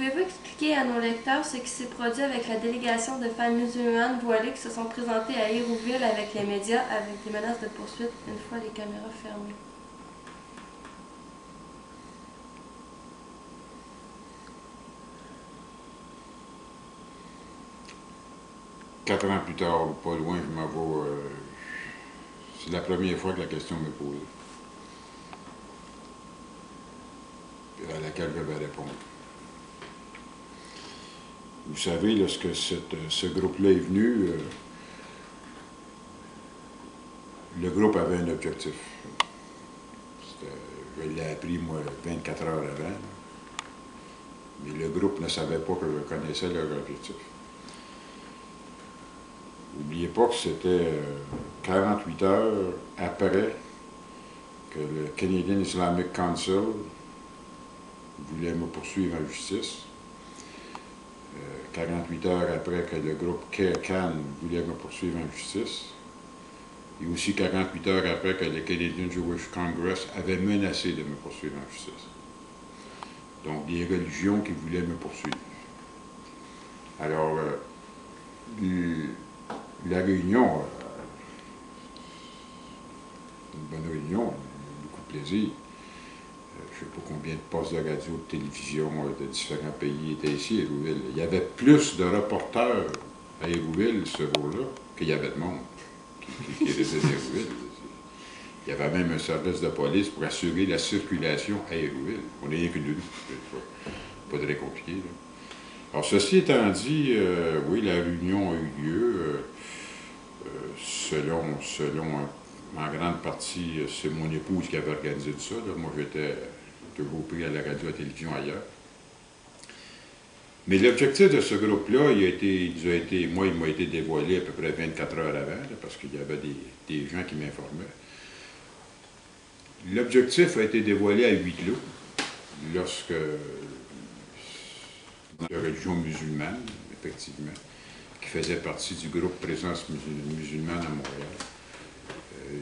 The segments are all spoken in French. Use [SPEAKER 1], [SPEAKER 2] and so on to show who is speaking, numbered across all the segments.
[SPEAKER 1] Pouvez-vous expliquer à nos lecteurs ce qui s'est produit avec la délégation de femmes musulmanes voilées qui se sont présentées à Hérouville avec les médias avec des menaces de poursuite une fois les caméras fermées?
[SPEAKER 2] Quatre ans plus tard, pas loin, je m'en vais. C'est la première fois que la question m'est posée, à laquelle je vais répondre. Vous savez, lorsque ce groupe-là est venu, le groupe avait un objectif. Je l'ai appris, moi, 24 heures avant, mais le groupe ne savait pas que je connaissais leur objectif. N'oubliez pas que c'était 48 heures après que le Canadian Islamic Council voulait me poursuivre en justice. 48 heures après que le groupe CAN voulait me poursuivre en justice. Et aussi 48 heures après que le Canadian Jewish Congress avait menacé de me poursuivre en justice. Donc, des religions qui voulaient me poursuivre. Alors, la réunion, une bonne réunion, beaucoup de plaisir. Je ne sais pas combien de postes de radio, de télévision de différents pays étaient ici à Hérouville. Il y avait plus de reporters à Hérouville ce jour-là qu'il y avait de monde qui résidait à Hérouville. Il y avait même un service de police pour assurer la circulation à Hérouville. On n'est rien que deux, pas très compliqué. Là. Alors, ceci étant dit, oui, la réunion a eu lieu. Selon en grande partie, c'est mon épouse qui avait organisé tout ça. Là. Moi, j'étais toujours pris à la radio et à la télévision ailleurs. Mais l'objectif de ce groupe-là, il m'a été dévoilé à peu près 24 heures avant, là, parce qu'il y avait des gens qui m'informaient. L'objectif a été dévoilé à huis clos, lorsque la religion musulmane, effectivement, qui faisait partie du groupe Présence musulmane à Montréal,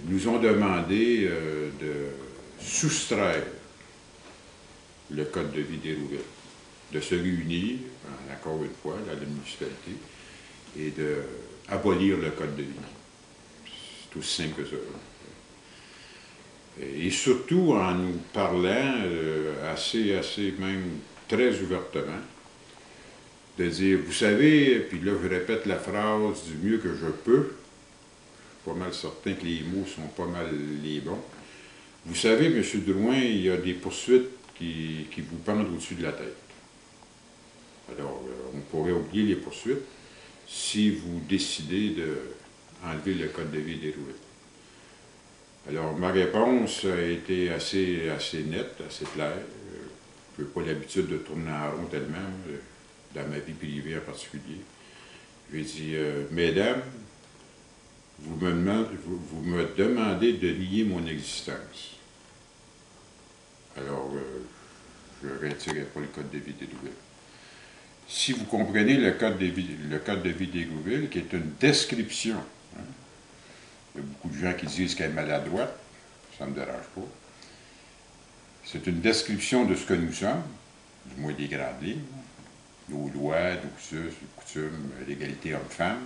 [SPEAKER 2] nous ont demandé de soustraire le code de vie d'Hérouville, de se réunir, encore une fois, dans la municipalité, et d'abolir le code de vie. C'est aussi simple que ça. Et surtout en nous parlant assez même très ouvertement, de dire, vous savez, puis là je répète la phrase du mieux que je peux, pas mal certain que les mots sont pas mal les bons. Vous savez, M. Drouin, il y a des poursuites qui vous pendent au-dessus de la tête. Alors, on pourrait oublier les poursuites si vous décidez d'enlever le code de vie d'Hérouville. Alors, ma réponse a été assez nette, assez claire. Je n'ai pas l'habitude de tourner en rond tellement, dans ma vie privée en particulier. J'ai dit, mesdames, vous me demandez de nier mon existence. Alors, je ne retirerai pas le code de vie d'Hérouville. Si vous comprenez le code de vie d'Hérouville, qui est une description, hein, il y a beaucoup de gens qui disent qu'elle est maladroite, ça ne me dérange pas. C'est une description de ce que nous sommes, du moins des grandes lignes, nos lois, nos coutumes, l'égalité homme-femme,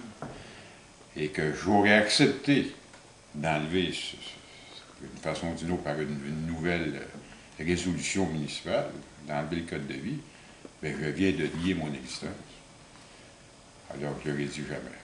[SPEAKER 2] et que j'aurais accepté d'enlever, d'une façon ou d'une autre, par une nouvelle résolution municipale, d'enlever le code de vie, bien, je viens de nier mon existence. Alors, je leur ai dit jamais.